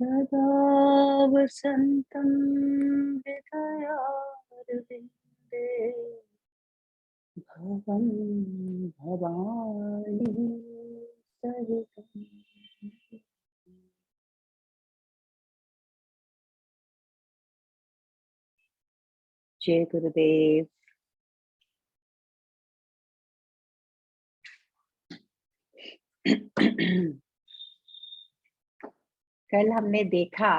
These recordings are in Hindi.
सदा वसन्तं हृदयारविन्दे भवं भवानी सहितम्। जय गुरुदेव। कल हमने देखा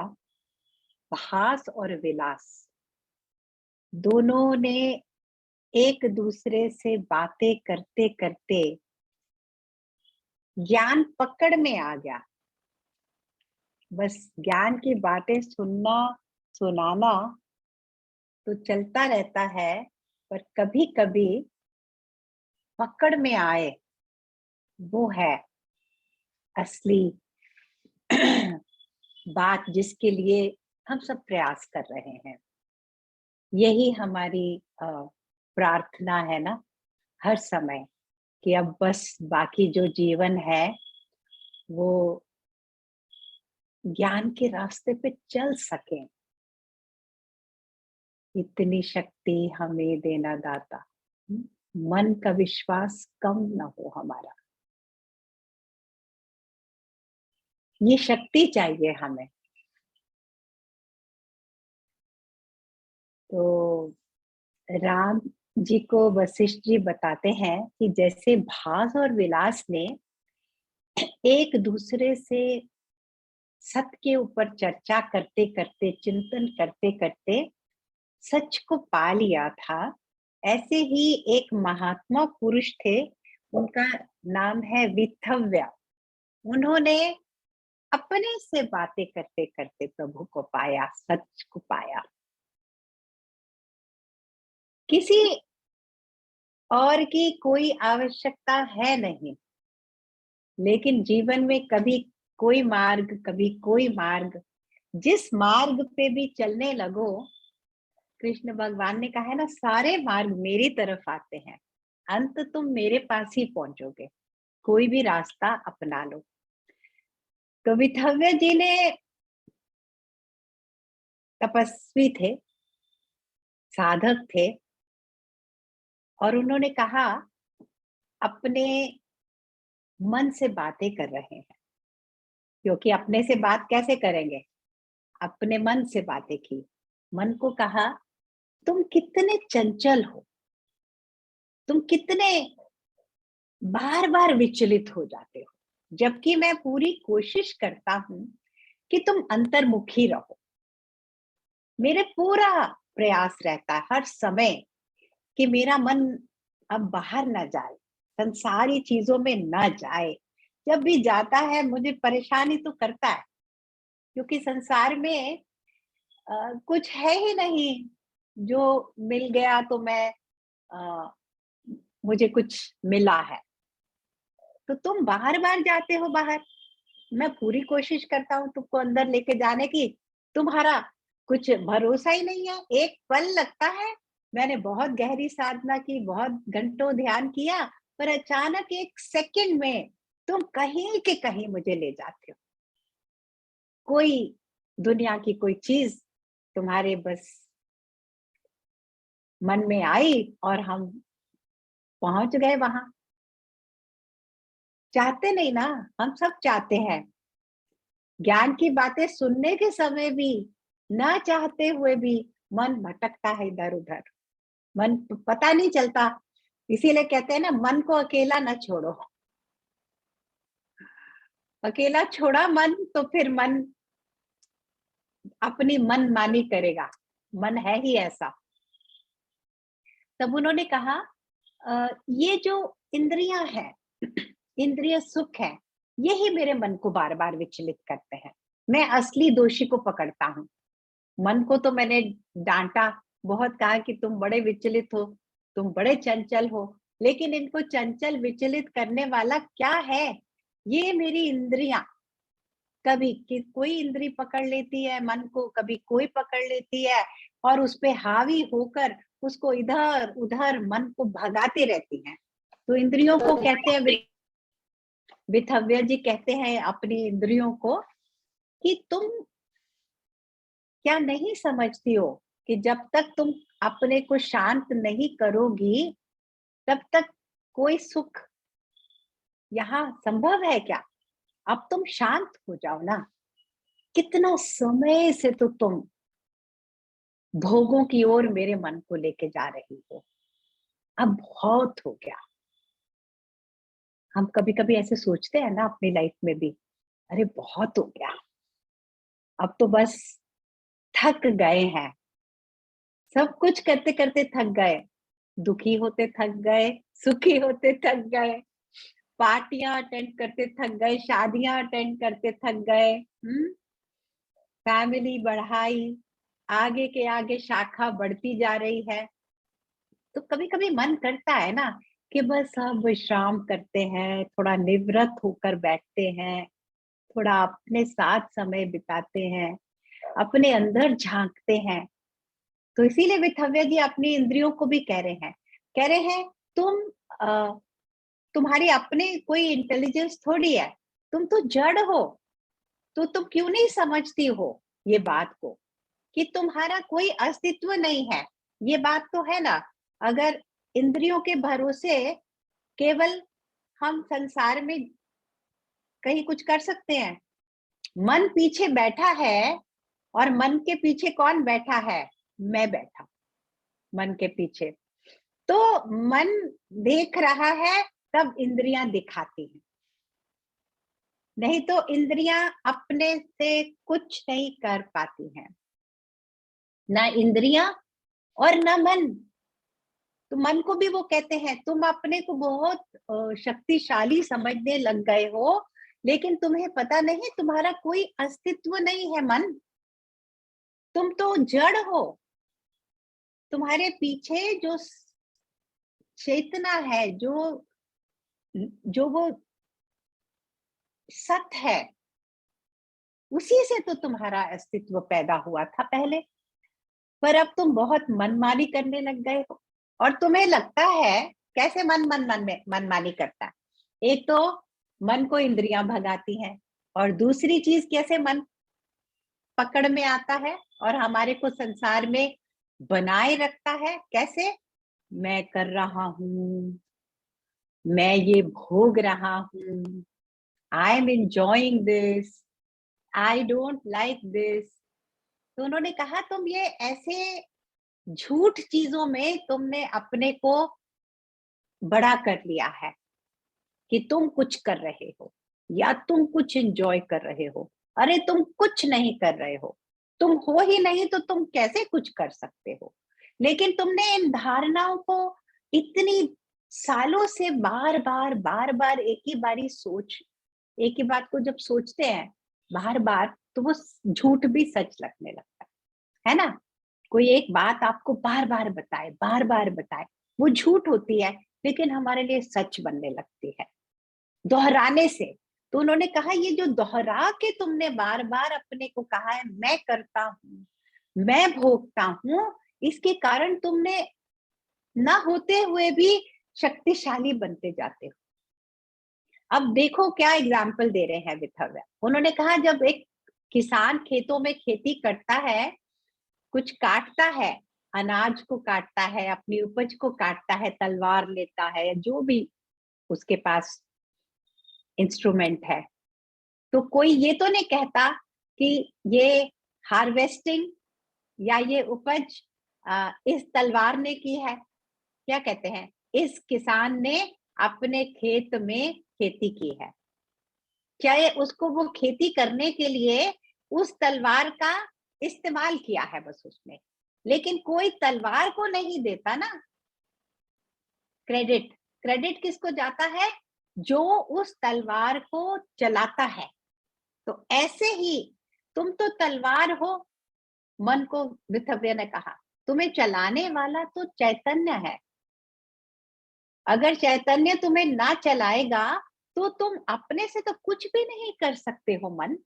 भास और विलास दोनों ने एक दूसरे से बातें करते करते ज्ञान पकड़ में आ गया। बस ज्ञान की बातें सुनना सुनाना तो चलता रहता है, पर कभी कभी पकड़ में आए वो है असली बात, जिसके लिए हम सब प्रयास कर रहे हैं। यही हमारी प्रार्थना है ना, हर समय, कि अब बस बाकी जो जीवन है वो ज्ञान के रास्ते पे चल सके। इतनी शक्ति हमें देना दाता, मन का विश्वास कम न हो हमारा। ये शक्ति चाहिए हमें। तो राम जी को वशिष्ठ जी बताते हैं कि जैसे भास और विलास ने एक दूसरे से सत्य के ऊपर चर्चा करते करते, चिंतन करते करते सच को पा लिया था, ऐसे ही एक महात्मा पुरुष थे, उनका नाम है विथव्य। उन्होंने अपने से बातें करते करते प्रभु को पाया, सच को पाया। किसी और की कोई आवश्यकता है नहीं, लेकिन जीवन में कभी कोई मार्ग, कभी कोई मार्ग, जिस मार्ग पे भी चलने लगो, कृष्ण भगवान ने कहा है ना, सारे मार्ग मेरी तरफ आते हैं, अंत तुम मेरे पास ही पहुंचोगे, कोई भी रास्ता अपना लो। तो विथव्य जी ने तपस्वी थे, साधक थे, और उन्होंने कहा अपने मन से बातें कर रहे हैं, क्योंकि अपने से बात कैसे करेंगे, अपने मन से बातें की। मन को कहा तुम कितने चंचल हो, तुम कितने बार बार विचलित हो जाते हो, जबकि मैं पूरी कोशिश करता हूं कि तुम अंतर्मुखी रहो। मेरे पूरा प्रयास रहता है हर समय कि मेरा मन अब बाहर ना जाए, संसारी चीजों में ना जाए। जब भी जाता है मुझे परेशानी तो करता है, क्योंकि संसार में कुछ है ही नहीं जो मिल गया तो मैं मुझे कुछ मिला है। तो तुम बार बार जाते हो बाहर, मैं पूरी कोशिश करता हूँ तुमको अंदर लेके जाने की, तुम्हारा कुछ भरोसा ही नहीं है। एक पल लगता है, मैंने बहुत गहरी साधना की, बहुत घंटों ध्यान किया, पर अचानक एक सेकंड में तुम कहीं के कहीं मुझे ले जाते हो। कोई दुनिया की कोई चीज तुम्हारे बस मन में आई और हम पहुंच गए वहां। चाहते नहीं ना, हम सब चाहते हैं। ज्ञान की बातें सुनने के समय भी, ना चाहते हुए भी, मन भटकता है इधर उधर, मन पता नहीं चलता। इसीलिए कहते हैं ना, मन को अकेला न छोड़ो। अकेला छोड़ा मन तो फिर मन अपनी मन मानी करेगा, मन है ही ऐसा। तब उन्होंने कहा ये जो इंद्रियां हैं, इंद्रिय सुख है, यही मेरे मन को बार बार विचलित करते हैं। मैं असली दोषी को पकड़ता हूँ। मन को तो मैंने डांटा, बहुत कहा कि तुम बड़े विचलित हो, तुम बड़े चंचल हो, लेकिन इनको चंचल विचलित करने वाला क्या है? ये मेरी इंद्रियां। कभी कोई इंद्री पकड़ लेती है मन को, कभी कोई पकड़ लेती है, और उस पे हावी होकर उसको इधर उधर मन को भगाती रहती हैं। तो इंद्रियों को कहते हैं, विथव्य जी कहते हैं अपनी इंद्रियों को कि तुम क्या नहीं समझती हो कि जब तक तुम अपने को शांत नहीं करोगी, तब तक कोई सुख यहाँ संभव है क्या? अब तुम शांत हो जाओ ना। कितना समय से तो तुम भोगों की ओर मेरे मन को लेके जा रही हो। अब बहुत हो गया। हम कभी-कभी ऐसे सोचते हैं ना अपनी लाइफ में भी, अरे बहुत हो गया। अब तो बस थक गए हैं। सब कुछ करते-करते थक गए। दुखी होते थक गए, सुखी होते थक गए, पार्टियां अटेंड करते थक गए, शादियां अटेंड करते थक गए। फैमिली बढ़ाई, आगे के आगे शाखा बढ़ती जा रही है। तो कभी-कभी मन करता है ना कि बस अब विश्राम करते हैं, थोड़ा निवृत्त होकर बैठते हैं, थोड़ा अपने साथ समय बिताते हैं, अपने अंदर झांकते हैं। तो इसीलिए विथव्य जी अपनी इंद्रियों को भी कह रहे हैं तुम अ, तुम्हारी अपने कोई इंटेलिजेंस थोड़ी है, तुम तो जड़ हो। तो तुम क्यों नहीं समझती हो ये बात को कि तुम्हारा कोई अस्तित्व नहीं है। ये बात तो है ना। अगर इंद्रियों के भरोसे केवल हम संसार में कहीं कुछ कर सकते हैं। मन पीछे बैठा है और मन के पीछे कौन बैठा है? मैं बैठा मन के पीछे। तो मन देख रहा है, तब इंद्रियां दिखाती हैं। नहीं तो इंद्रियां अपने से कुछ नहीं कर पाती हैं, ना इंद्रियां और ना मन। तो मन को भी वो कहते हैं तुम अपने को बहुत शक्तिशाली समझने लग गए हो, लेकिन तुम्हें पता नहीं तुम्हारा कोई अस्तित्व नहीं है मन। तुम तो जड़ हो। तुम्हारे पीछे जो चेतना है, जो वो सत है, उसी से तो तुम्हारा अस्तित्व पैदा हुआ था पहले। पर अब तुम बहुत मनमानी करने लग गए हो। और तुम्हें लगता है कैसे मनमानी करता है? एक तो मन को इंद्रियां भगाती हैं, और दूसरी चीज कैसे मन पकड़ में आता है और हमारे को संसार में बनाए रखता है। कैसे? मैं कर रहा हूं, मैं ये भोग रहा हूं, I am enjoying this, I don't like this. तो उन्होंने कहा तुम ये ऐसे झूठ चीजों में तुमने अपने को बड़ा कर लिया है कि तुम कुछ कर रहे हो या तुम कुछ एंजॉय कर रहे हो। अरे तुम कुछ नहीं कर रहे हो। तुम हो ही नहीं तो तुम कैसे कुछ कर सकते हो? लेकिन तुमने इन धारणाओं को इतनी सालों से बार बार एक ही बात को जब सोचते हैं बार बार, तो वो झूठ भी सच लगने लगता है ना? कोई एक बात आपको बार बार बताए, वो झूठ होती है, लेकिन हमारे लिए सच बनने लगती है दोहराने से। तो उन्होंने कहा ये जो दोहरा के तुमने बार बार अपने को कहा है मैं करता हूँ, मैं भोगता हूँ, इसके कारण तुमने ना होते हुए भी शक्तिशाली बनते जाते हो। अब देखो क्या एग्जाम्पल दे रहे हैं विथव्य। उन्होंने कहा जब एक किसान खेतों में खेती करता है, कुछ काटता है, अनाज को काटता है, अपनी उपज को काटता है, तलवार लेता है, जो भी उसके पास इंस्ट्रूमेंट है, तो कोई ये तो नहीं कहता कि ये हार्वेस्टिंग या ये उपज इस तलवार ने की है। क्या कहते हैं? इस किसान ने अपने खेत में खेती की है। क्या ये उसको वो खेती करने के लिए उस तलवार का इस्तेमाल किया है बस उसने। लेकिन कोई तलवार को नहीं देता ना क्रेडिट। क्रेडिट किसको जाता है? जो उस तलवार को चलाता है। तो ऐसे ही तुम तो तलवार हो। मन को विथव्य ने कहा तुम्हें चलाने वाला तो चैतन्य है। अगर चैतन्य तुम्हें ना चलाएगा तो तुम अपने से तो कुछ भी नहीं कर सकते हो। मन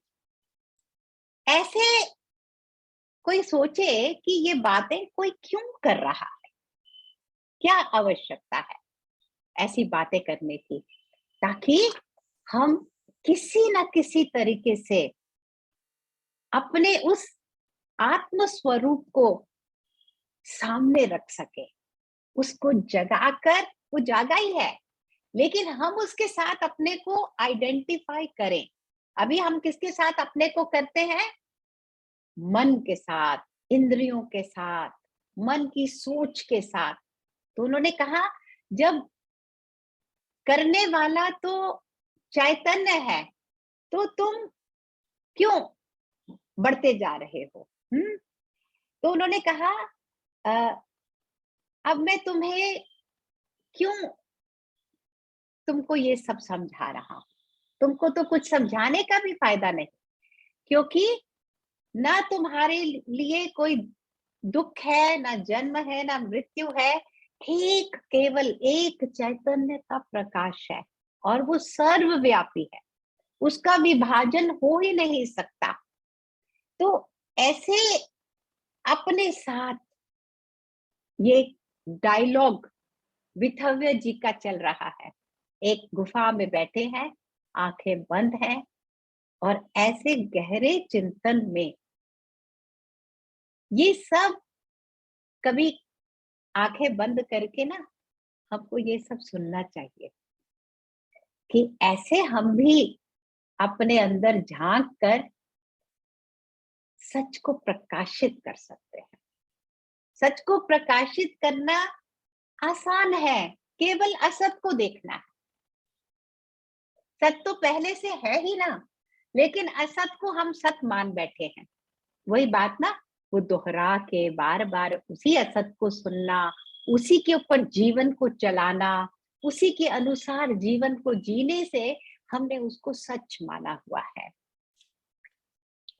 ऐसे कोई सोचे कि ये बातें कोई क्यों कर रहा है, क्या आवश्यकता है ऐसी बातें करने की, ताकि हम किसी ना किसी तरीके से अपने उस आत्म स्वरूप को सामने रख सके, उसको जगाकर, वो जागा ही है, लेकिन हम उसके साथ अपने को आइडेंटिफाई करें। अभी हम किसके साथ अपने को करते हैं? मन के साथ, इंद्रियों के साथ, मन की सोच के साथ। तो उन्होंने कहा जब करने वाला तो चैतन्य है, तो तुम क्यों बढ़ते जा रहे हो? तो उन्होंने कहा "अ, अब मैं तुम्हें क्यों तुमको ये सब समझा रहा हूं? तुमको तो कुछ समझाने का भी फायदा नहीं, क्योंकि ना तुम्हारे लिए कोई दुख है, ना जन्म है, ना मृत्यु है। एक केवल एक चैतन्य का प्रकाश है, और वो सर्वव्यापी है, उसका विभाजन हो ही नहीं सकता। तो ऐसे अपने साथ ये डायलॉग विथव्य जी का चल रहा है। एक गुफा में बैठे हैं, आंखें बंद हैं, और ऐसे गहरे चिंतन में ये सब, कभी आंखें बंद करके ना हमको ये सब सुनना चाहिए कि ऐसे हम भी अपने अंदर झांक कर सच को प्रकाशित कर सकते हैं। सच को प्रकाशित करना आसान है, केवल असत को देखना है। सत तो पहले से है ही ना, लेकिन असत को हम सत मान बैठे हैं। वही बात ना, वो दोहरा के बार बार उसी असत को सुनना, उसी के ऊपर जीवन को चलाना, उसी के अनुसार जीवन को जीने से हमने उसको सच माना हुआ है।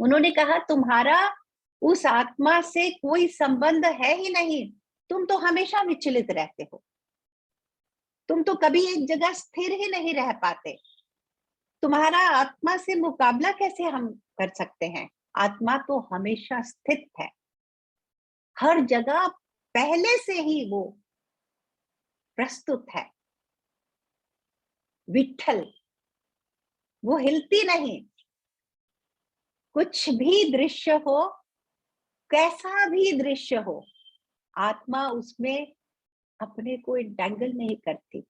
उन्होंने कहा तुम्हारा उस आत्मा से कोई संबंध है ही नहीं, तुम तो हमेशा विचलित रहते हो, तुम तो कभी एक जगह स्थिर ही नहीं रह पाते। तुम्हारा आत्मा से मुकाबला कैसे हम कर सकते हैं? आत्मा तो हमेशा स्थित है, हर जगह पहले से ही वो प्रस्तुत है। विठल, वो हिलती नहीं। कुछ भी दृश्य हो, कैसा भी दृश्य हो, आत्मा उसमें अपने को एंटेंगल नहीं करती,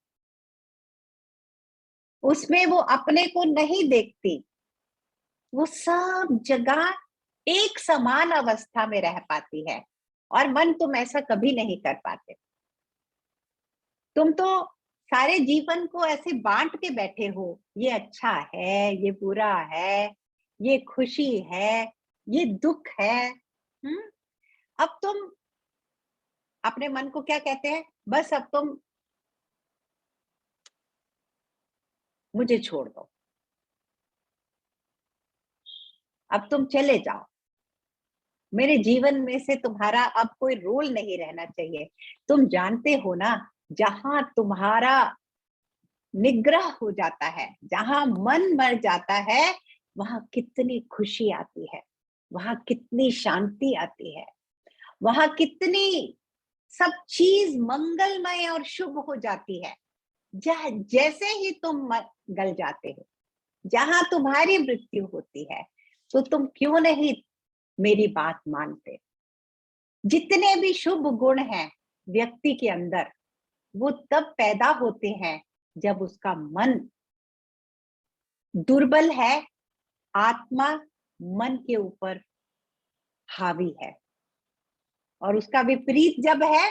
उसमें वो अपने को नहीं देखती। वो सब जगह एक समान अवस्था में रह पाती है, और मन तुम ऐसा कभी नहीं कर पाते। तुम तो सारे जीवन को ऐसे बांट के बैठे हो, ये अच्छा है, ये बुरा है, ये खुशी है, ये दुख है। अब तुम अपने मन को क्या कहते हैं? बस अब तुम मुझे छोड़ दो, अब तुम चले जाओ, मेरे जीवन में से तुम्हारा अब कोई रोल नहीं रहना चाहिए। तुम जानते हो ना, जहां तुम्हारा निग्रह हो जाता है, जहां मन मर जाता है, वहां कितनी खुशी आती है, वहां कितनी शांति आती है, वहां कितनी सब चीज मंगलमय और शुभ हो जाती है। जैसे ही तुम गल जाते हो, जहां तुम्हारी मृत्यु होती है, तो तुम क्यों नहीं मेरी बात मानते? जितने भी शुभ गुण हैं व्यक्ति के अंदर, वो तब पैदा होते हैं जब उसका मन दुर्बल है, आत्मा मन के ऊपर हावी है। और उसका विपरीत जब है,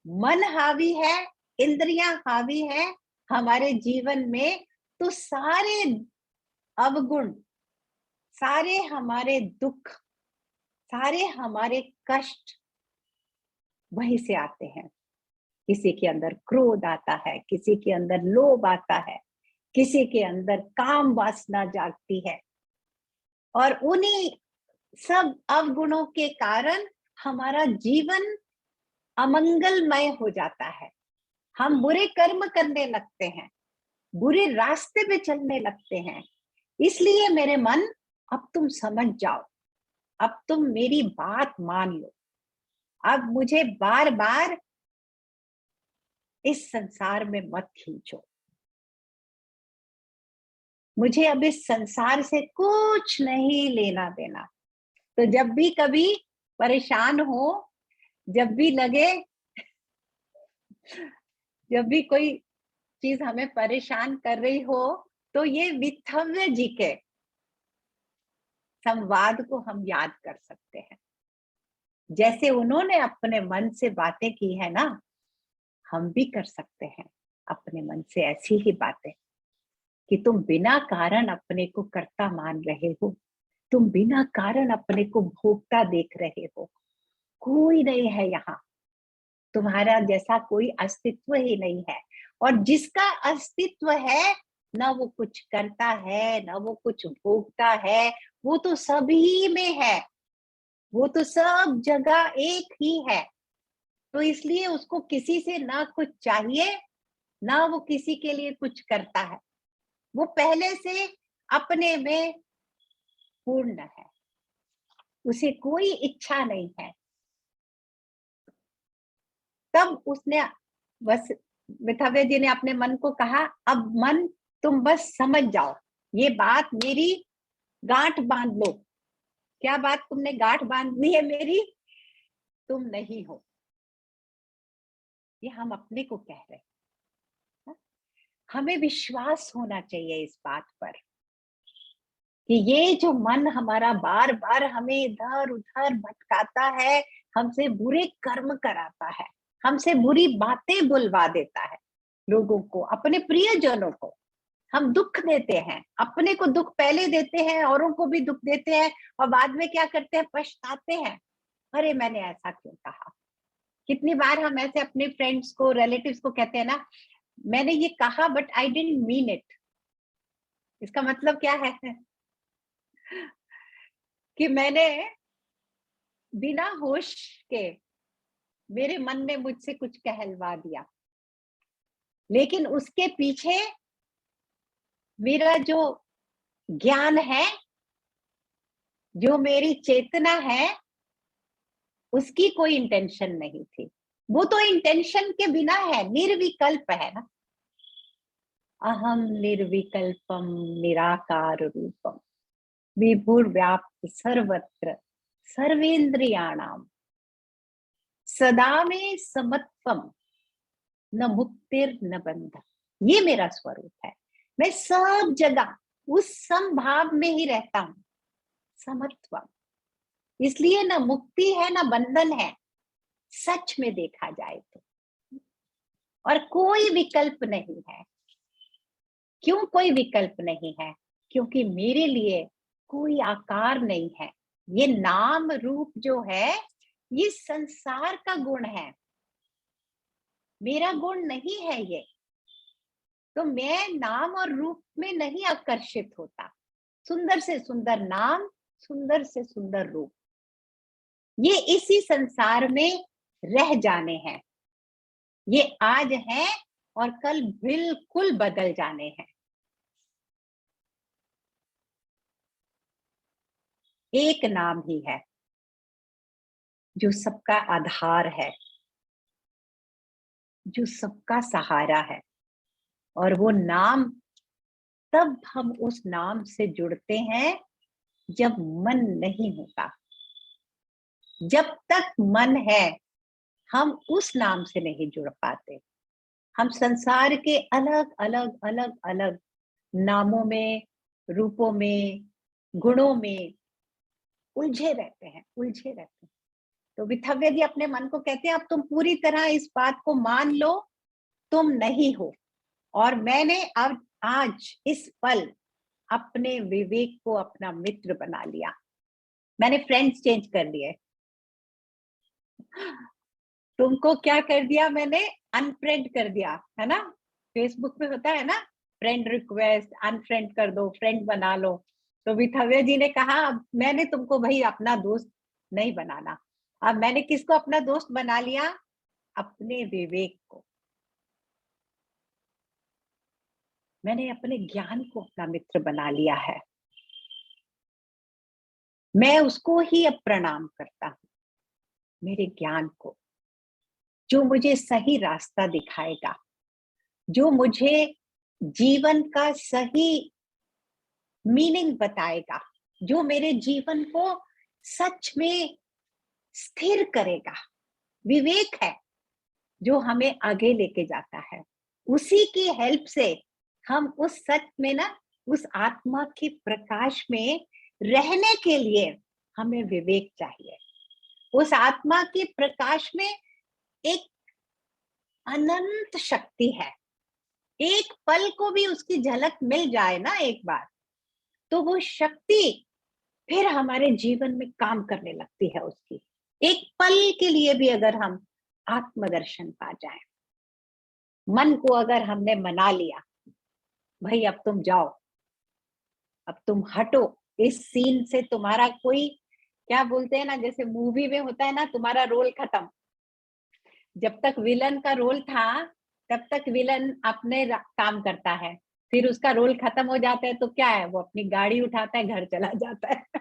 मन हावी है, इंद्रियां हावी है हमारे जीवन में, तो सारे अवगुण, सारे हमारे दुख, सारे हमारे कष्ट वहीं से आते हैं। किसी के अंदर क्रोध आता है, किसी के अंदर लोभ आता है, किसी के अंदर काम वासना जागती है, और उन्हीं सब अवगुणों के कारण हमारा जीवन अमंगलमय हो जाता है। हम बुरे कर्म करने लगते हैं, बुरे रास्ते पे चलने लगते हैं। इसलिए मेरे मन, अब तुम समझ जाओ, अब तुम मेरी बात मान लो। अब मुझे बार बार इस संसार में मत खींचो, मुझे अब इस संसार से कुछ नहीं लेना देना। तो जब भी कभी परेशान हो, जब भी लगे, जब भी कोई चीज हमें परेशान कर रही हो, तो ये विथव्य जी के संवाद को हम याद कर सकते हैं। जैसे उन्होंने अपने मन से बातें की है ना, हम भी कर सकते हैं अपने मन से ऐसी ही बातें, कि तुम बिना कारण अपने को कर्ता मान रहे हो, तुम बिना कारण अपने को भोगता देख रहे हो, कोई नहीं है यहाँ, तुम्हारा जैसा कोई अस्तित्व ही नहीं है। और जिसका अस्तित्व है, ना वो कुछ करता है, ना वो कुछ भोगता है, वो तो सभी में है, वो तो सब जगह एक ही है। तो इसलिए उसको किसी से ना कुछ चाहिए, ना वो किसी के लिए कुछ करता है, वो पहले से अपने में पूर्ण है, उसे कोई इच्छा नहीं है। तब उसने बस, विथव्य जी ने अपने मन को कहा, अब मन तुम बस समझ जाओ, ये बात मेरी गांठ बांध लो। क्या बात तुमने गांठ बांधनी है मेरी? तुम नहीं हो। ये हम अपने को कह रहे हैं। हमें विश्वास होना चाहिए इस बात पर कि ये जो मन हमारा बार बार हमें इधर उधर भटकाता है, हमसे बुरे कर्म कराता है, हमसे बुरी बातें बुलवा देता है, लोगों को, अपने प्रियजनों को हम दुख देते हैं, अपने को दुख पहले देते हैं, औरों को भी दुख देते हैं, और बाद में क्या करते हैं, पछताते हैं, अरे मैंने ऐसा क्यों कहा। कितनी बार हम ऐसे अपने फ्रेंड्स को, रिलेटिव्स को कहते हैं ना, मैंने ये कहा but I didn't mean it. इसका मतलब क्या है कि मैंने बिना होश के, मेरे मन ने मुझसे कुछ कहलवा दिया, लेकिन उसके पीछे मेरा जो ज्ञान है, जो मेरी चेतना है, उसकी कोई इंटेंशन नहीं थी। वो तो इंटेंशन के बिना है, निर्विकल्प है ना। अहम निर्विकल्पम निराकार रूपम विभुर्व्याप्त सर्वत्र सर्वेन्द्रियाणाम सदा में समत्वम न मुक्तिर न बंधन। ये मेरा स्वरूप है, मैं सब जगह उस समभाव में ही रहता हूं, समत्व। इसलिए न मुक्ति है न बंधन है, सच में देखा जाए तो। और कोई विकल्प नहीं है। क्यों कोई विकल्प नहीं है? क्योंकि मेरे लिए कोई आकार नहीं है। ये नाम रूप जो है, ये संसार का गुण है, मेरा गुण नहीं है ये। तो मैं नाम और रूप में नहीं आकर्षित होता। सुंदर से सुंदर नाम, सुंदर से सुंदर रूप, ये इसी संसार में रह जाने हैं। ये आज है और कल बिल्कुल बदल जाने हैं। एक नाम ही है जो सबका आधार है, जो सबका सहारा है। और वो नाम, तब हम उस नाम से जुड़ते हैं जब मन नहीं होता। जब तक मन है, हम उस नाम से नहीं जुड़ पाते। हम संसार के अलग अलग अलग अलग नामों में, रूपों में, गुणों में उलझे रहते हैं, उलझे रहते हैं। तो विथव्य जी अपने मन को कहते हैं, अब तुम पूरी तरह इस बात को मान लो, तुम नहीं हो। और मैंने अब आज इस पल अपने विवेक को अपना मित्र बना लिया। मैंने फ्रेंड्स चेंज कर लिए। तुमको क्या कर दिया मैंने? अनफ्रेंड कर दिया, है ना। फेसबुक पे होता है ना, फ्रेंड रिक्वेस्ट, अनफ्रेंड कर दो, फ्रेंड बना लो। तो विथव्य जी ने कहा, अब मैंने तुमको भाई अपना दोस्त नहीं बनाना। अब मैंने किसको अपना दोस्त बना लिया? अपने विवेक को। मैंने अपने ज्ञान को अपना मित्र बना लिया है। मैं उसको ही अब प्रणाम करता हूं, मेरे ज्ञान को, जो मुझे सही रास्ता दिखाएगा, जो मुझे जीवन का सही मीनिंग बताएगा, जो मेरे जीवन को सच में स्थिर करेगा। विवेक है जो हमें आगे लेके जाता है। उसी की हेल्प से हम उस सच में ना, उस आत्मा के प्रकाश में रहने के लिए हमें विवेक चाहिए। उस आत्मा के प्रकाश में एक अनंत शक्ति है। एक पल को भी उसकी झलक मिल जाए ना एक बार, तो वो शक्ति फिर हमारे जीवन में काम करने लगती है उसकी। एक पल के लिए भी अगर हम आत्मदर्शन पा जाए, मन को अगर हमने मना लिया, भाई अब तुम जाओ, अब तुम हटो इस सीन से, तुम्हारा कोई, क्या बोलते हैं ना, जैसे मूवी में होता है ना, तुम्हारा रोल खत्म। जब तक विलन का रोल था तब तक विलन अपने काम करता है, फिर उसका रोल खत्म हो जाता है तो क्या है, वो अपनी गाड़ी उठाता है, घर चला जाता है।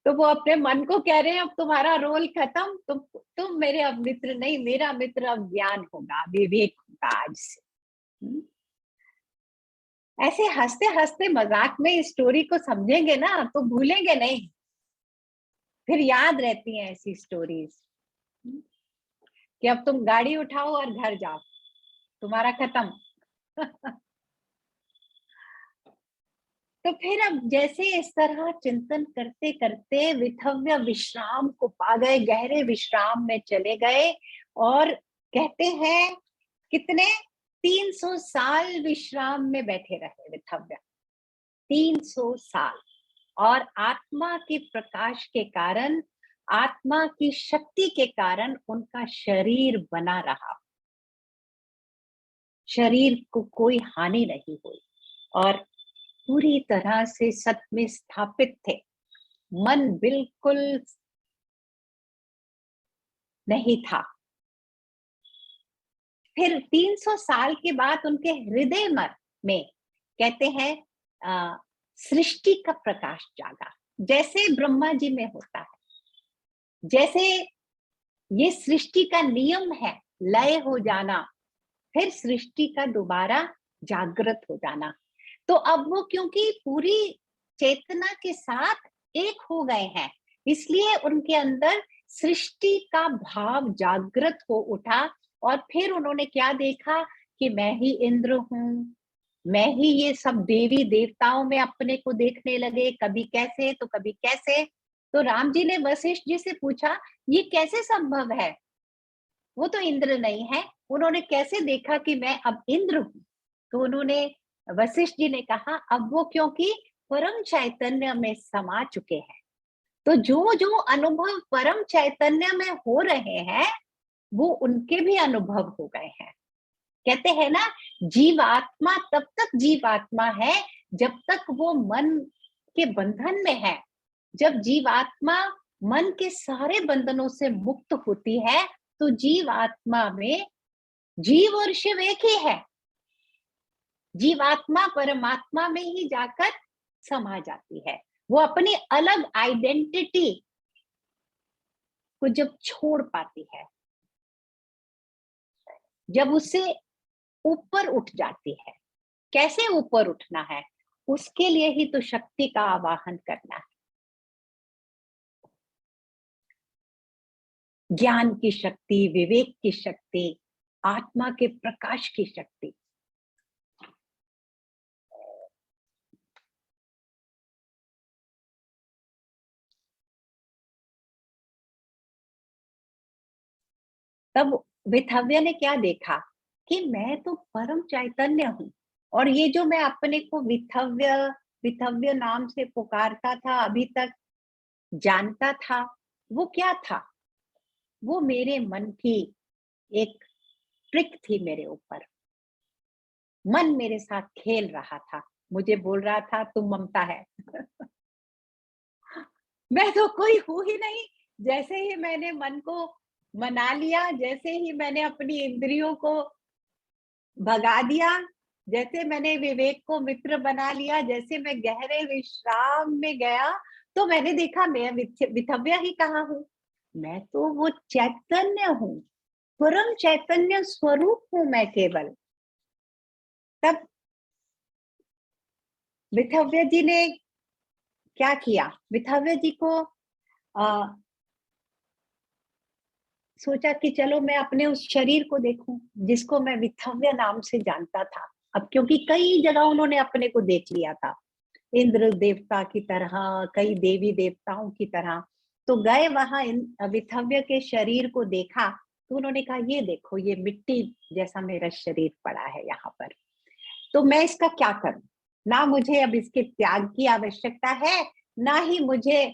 तो वो अपने मन को कह रहे हैं अब तुम्हारा रोल खत्म, तुम मेरे अब मित्र नहीं, मेरा मित्र अब ज्ञान होगा, विवेक होगा आज से। ऐसे हंसते हंसते मजाक में इस स्टोरी को समझेंगे ना तो भूलेंगे नहीं, फिर याद रहती हैं ऐसी स्टोरीज कि अब तुम गाड़ी उठाओ और घर जाओ, तुम्हारा खत्म। तो फिर अब जैसे इस तरह चिंतन करते करते विथव्य विश्राम को पा गए, गहरे विश्राम में चले गए, और कहते हैं कितने 300 साल विश्राम में बैठे रहे विथव्य, 300 साल। और आत्मा के प्रकाश के कारण, आत्मा की शक्ति के कारण उनका शरीर बना रहा, शरीर को कोई हानि नहीं हुई, और पूरी तरह से सत में स्थापित थे। मन बिल्कुल नहीं था। फिर 300 साल के बाद उनके हृदय में कहते हैं सृष्टि का प्रकाश जागा, जैसे ब्रह्मा जी में होता है, जैसे ये सृष्टि का नियम है, लय हो जाना, फिर सृष्टि का दोबारा जागृत हो जाना। तो अब वो क्योंकि पूरी चेतना के साथ एक हो गए हैं, इसलिए उनके अंदर सृष्टि का भाव जागृत हो उठा, और फिर उन्होंने क्या देखा कि मैं ही इंद्र हूं, मैं ही ये सब देवी देवताओं में अपने को देखने लगे, कभी कैसे तो कभी कैसे। तो राम जी ने वशिष्ठ जी से पूछा ये कैसे संभव है, वो तो इंद्र नहीं है, उन्होंने कैसे देखा कि मैं अब इंद्र हूं। तो उन्होंने, वशिष्ठ जी ने कहा अब वो क्योंकि परम चैतन्य में समा चुके हैं, तो जो जो अनुभव परम चैतन्य में हो रहे हैं वो उनके भी अनुभव हो गए हैं। कहते हैं ना, जीवात्मा तब तक जीवात्मा है जब तक वो मन के बंधन में है। जब जीवात्मा मन के सारे बंधनों से मुक्त होती है तो जीवात्मा में जीव और शिव एक ही है। जीवात्मा परमात्मा में ही जाकर समा जाती है। वो अपनी अलग आइडेंटिटी को जब छोड़ पाती है, जब उससे ऊपर उठ जाती है। कैसे ऊपर उठना है, उसके लिए ही तो शक्ति का आवाहन करना है। ज्ञान की शक्ति, विवेक की शक्ति, आत्मा के प्रकाश की शक्ति। तब विथव्य ने क्या देखा कि मैं तो परम चैतन्य हूं, और ये जो मैं अपने को विथव्य विथव्य नाम से पुकारता था, अभी तक जानता था, वो क्या था, वो मेरे मन की एक ट्रिक थी मेरे ऊपर। मन मेरे साथ खेल रहा था, मुझे बोल रहा था तुम ममता है। मैं तो कोई हूं ही नहीं। जैसे ही मैंने मन को मना लिया, जैसे ही मैंने अपनी इंद्रियों को भगा दिया, जैसे मैंने विवेक को मित्र बना लिया, जैसे मैं गहरे विश्राम में गया, तो मैंने देखा मैं विथव्य ही कहाँ हूँ, मैं तो वो चैतन्य हूँ, परम चैतन्य स्वरूप हूँ मैं केवल। तब विथव्य जी ने क्या किया, विथव्य जी को सोचा कि चलो मैं अपने उस शरीर को देखूं जिसको मैं विथव्य नाम से जानता था। अब क्योंकि कई जगह उन्होंने अपने को देख लिया था, इंद्र देवता की तरह, कई देवी देवताओं की तरह, तो गए वहां विथव्य के शरीर को देखा, तो उन्होंने कहा ये देखो, ये मिट्टी जैसा मेरा शरीर पड़ा है यहाँ पर, तो मैं इसका क्या करूं? ना मुझे अब इसके त्याग की आवश्यकता है, ना ही मुझे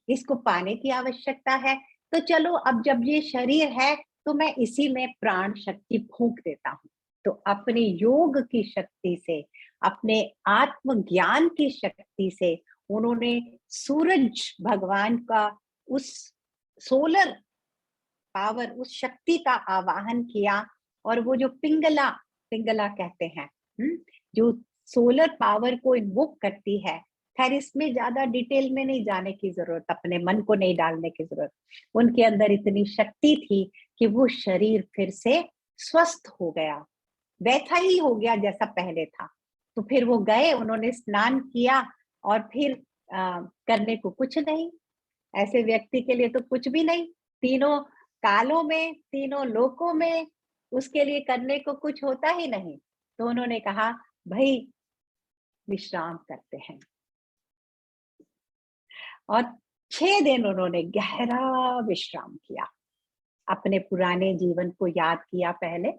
इसको पाने की आवश्यकता है। तो चलो अब जब ये शरीर है तो मैं इसी में प्राण शक्ति फूंक देता हूँ। तो अपने योग की शक्ति से, अपने आत्म ज्ञान की शक्ति से उन्होंने सूरज भगवान का उस सोलर पावर, उस शक्ति का आवाहन किया, और वो जो पिंगला, पिंगला कहते हैं, जो सोलर पावर को इन्वोक करती है। खैर इसमें ज्यादा डिटेल में नहीं जाने की जरूरत, अपने मन को नहीं डालने की जरूरत। उनके अंदर इतनी शक्ति थी कि वो शरीर फिर से स्वस्थ हो गया, वैसा ही हो गया जैसा पहले था। तो फिर वो गए, उन्होंने स्नान किया, और फिर करने को कुछ नहीं, ऐसे व्यक्ति के लिए तो कुछ भी नहीं, तीनों कालों में, तीनों लोकों में उसके लिए करने को कुछ होता ही नहीं। तो उन्होंने कहा भाई विश्राम करते हैं, और 6 दिन उन्होंने गहरा विश्राम किया, अपने पुराने जीवन को याद किया पहले,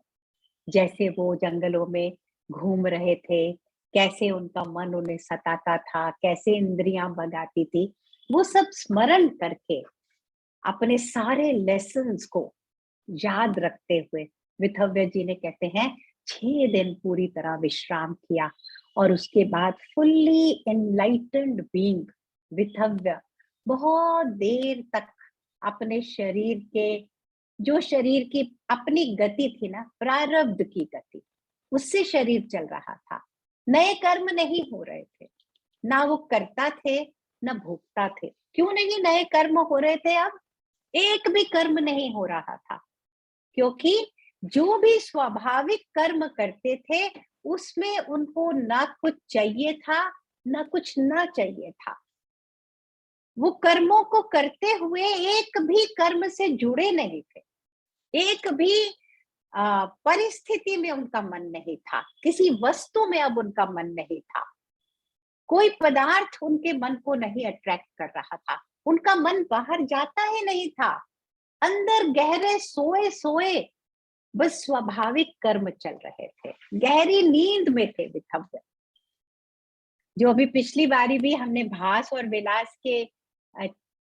जैसे वो जंगलों में घूम रहे थे, कैसे उनका मन उन्हें सताता था, कैसे इंद्रियां भगाती थी, वो सब स्मरण करके अपने सारे लेसन्स को याद रखते हुए विथव्य जी ने, कहते हैं, 6 दिन पूरी तरह विश्राम किया, और उसके बाद फुल्ली एनलाइटेंड बीइंग विथव्य बहुत देर तक अपने शरीर के, जो शरीर की अपनी गति थी ना, प्रारब्ध की गति, उससे शरीर चल रहा था, नए कर्म नहीं हो रहे थे, ना वो करता थे न भोगता थे। क्यों नहीं नए कर्म हो रहे थे? अब एक भी कर्म नहीं हो रहा था, क्योंकि जो भी स्वाभाविक कर्म करते थे उसमें उनको ना कुछ चाहिए था, ना कुछ ना चाहिए था। वो कर्मों को करते हुए एक भी कर्म से जुड़े नहीं थे, एक भी परिस्थिति में उनका मन नहीं था, किसी वस्तु में अब उनका मन नहीं था, कोई पदार्थ उनके मन को नहीं अट्रैक्ट कर रहा था, उनका मन बाहर जाता ही नहीं था, अंदर गहरे सोए सोए बस स्वाभाविक कर्म चल रहे थे, गहरी नींद में थे विथव्य। जो अभी पिछली बारी भी हमने भास और विलास के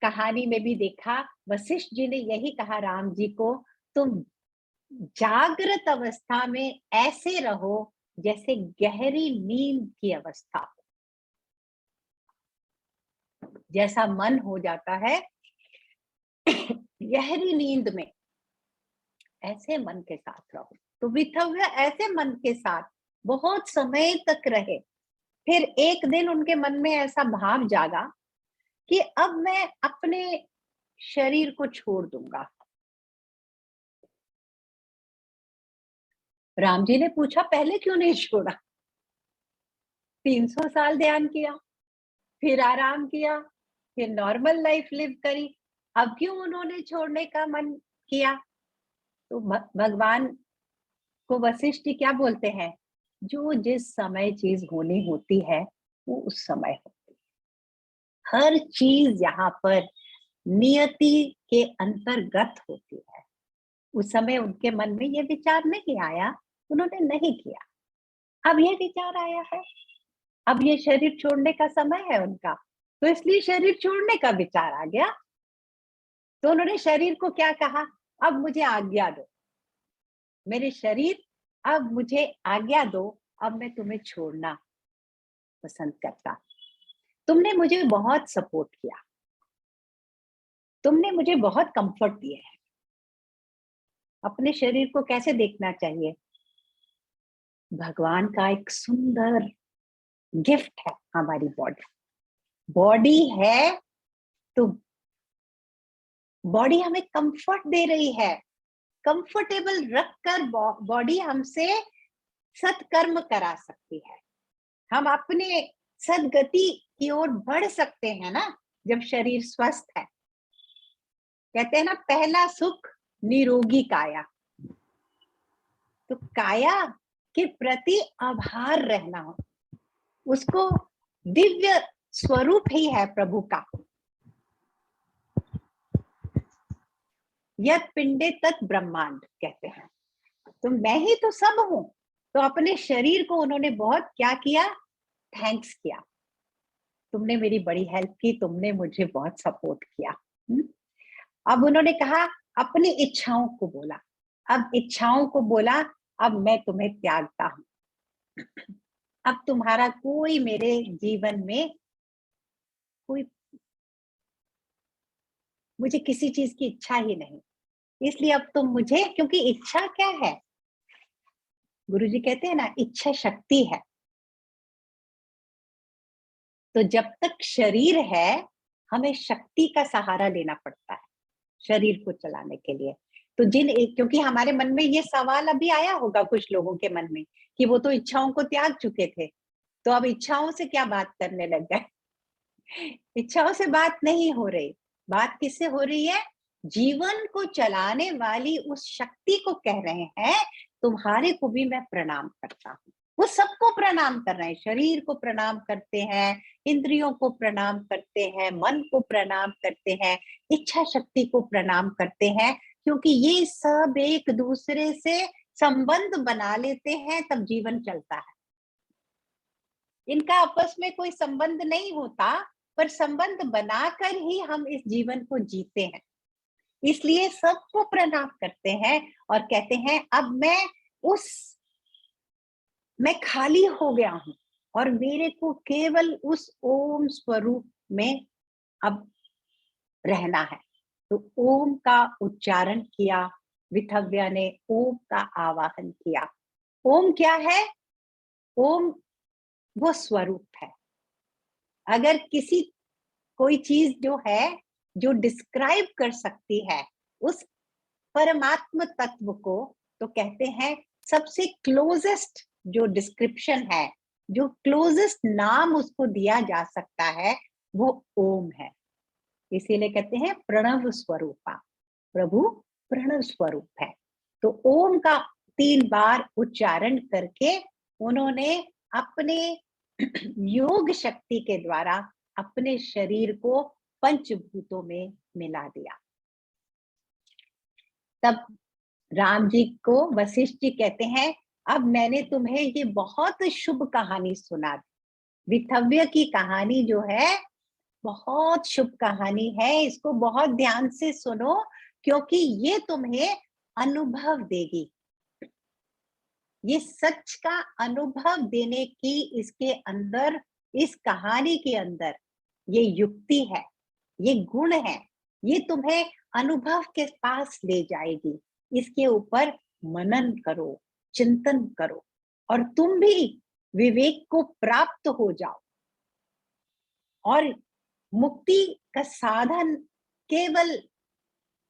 कहानी में भी देखा, वशिष्ठ जी ने यही कहा राम जी को, तुम जागृत अवस्था में ऐसे रहो जैसे गहरी नींद की अवस्था हो, जैसा मन हो जाता है गहरी नींद में, ऐसे मन के साथ रहो। तो विथव्य ऐसे मन के साथ बहुत समय तक रहे। फिर एक दिन उनके मन में ऐसा भाव जागा कि अब मैं अपने शरीर को छोड़ दूंगा। राम जी ने पूछा पहले क्यों नहीं छोड़ा? 300 साल ध्यान किया, फिर आराम किया, फिर नॉर्मल लाइफ लिव करी, अब क्यों उन्होंने छोड़ने का मन किया? तो भगवान को वशिष्ठ जी क्या बोलते हैं, जो जिस समय चीज होनी होती है वो उस समय होती है, हर चीज यहाँ पर नियति के अंतर्गत होती है। उस समय उनके मन में ये विचार नहीं आया, उन्होंने नहीं किया। अब ये विचार आया है, अब ये शरीर छोड़ने का समय है उनका, तो इसलिए शरीर छोड़ने का विचार आ गया। तो उन्होंने शरीर को क्या कहा, अब मुझे आज्ञा दो, मेरे शरीर अब मुझे आज्ञा दो, अब मैं तुम्हें छोड़ना पसंद करता। तुमने मुझे बहुत सपोर्ट किया, तुमने मुझे बहुत कंफर्ट दिया है। अपने शरीर को कैसे देखना चाहिए? भगवान का एक सुंदर गिफ्ट है हमारी बॉडी। बॉडी है तो बॉडी हमें कंफर्ट दे रही है, कंफर्टेबल रखकर बॉडी हमसे सत्कर्म करा सकती है। हम अपने सदगति की ओर बढ़ सकते हैं ना जब शरीर स्वस्थ है। कहते हैं ना, पहला सुख निरोगी काया। तो काया के प्रति आभार रहना हो, उसको दिव्य स्वरूप ही है प्रभु का। यद पिंडे तत् ब्रह्मांड कहते हैं, तो मैं ही तो सब हूं। तो अपने शरीर को उन्होंने बहुत क्या किया, थैंक्स किया। तुमने मेरी बड़ी हेल्प की, तुमने मुझे बहुत सपोर्ट किया। अब उन्होंने कहा, अपनी इच्छाओं को बोला। अब इच्छाओं को बोला, अब मैं तुम्हें त्यागता हूं। अब तुम्हारा कोई मेरे जीवन में कोई, मुझे किसी चीज की इच्छा ही नहीं, इसलिए अब तुम मुझे, क्योंकि इच्छा क्या है, गुरुजी कहते हैं ना, इच्छा शक्ति है। तो जब तक शरीर है, हमें शक्ति का सहारा लेना पड़ता है शरीर को चलाने के लिए। तो क्योंकि हमारे मन में ये सवाल अभी आया होगा कुछ लोगों के मन में कि वो तो इच्छाओं को त्याग चुके थे, तो अब इच्छाओं से क्या बात करने लग गए। इच्छाओं से बात नहीं हो रही, बात किससे हो रही है, जीवन को चलाने वाली उस शक्ति को कह रहे हैं, तुम्हारे को भी मैं प्रणाम करता हूं। वो सबको प्रणाम कर रहे हैं, शरीर को प्रणाम करते हैं, इंद्रियों को प्रणाम करते हैं, मन को प्रणाम करते हैं, इच्छा शक्ति को प्रणाम करते हैं, क्योंकि ये सब एक दूसरे से संबंध बना लेते हैं, तब जीवन चलता है। इनका आपस में कोई संबंध नहीं होता, पर संबंध बनाकर ही हम इस जीवन को जीते हैं। इसलिए सबको प्रणाम करते हैं और कहते हैं, अब मैं खाली हो गया हूं और मेरे को केवल उस ओम स्वरूप में अब रहना है। तो ओम का उच्चारण किया, विथव्या ने ओम का आवाहन किया। ओम क्या है, ओम वो स्वरूप है। अगर कोई चीज जो है जो डिस्क्राइब कर सकती है उस परमात्म तत्व को, तो कहते हैं सबसे क्लोजेस्ट जो डिस्क्रिप्शन है, जो क्लोजेस्ट नाम उसको दिया जा सकता है, वो ओम है। इसीलिए कहते हैं प्रणव स्वरूपा, प्रभु प्रणव स्वरूप है। तो ओम का 3 बार उच्चारण करके उन्होंने अपने योग शक्ति के द्वारा अपने शरीर को पंचभूतों में मिला दिया। तब राम जी को वशिष्ठ जी कहते हैं, अब मैंने तुम्हें ये बहुत शुभ कहानी सुना दी। विथव्य की कहानी जो है बहुत शुभ कहानी है, इसको बहुत ध्यान से सुनो, क्योंकि ये तुम्हें अनुभव देगी। ये सच का अनुभव देने की इसके अंदर, इस कहानी के अंदर ये युक्ति है, ये गुण है, ये तुम्हें अनुभव के पास ले जाएगी। इसके ऊपर मनन करो, चिंतन करो और तुम भी विवेक को प्राप्त हो जाओ। और मुक्ति का साधन केवल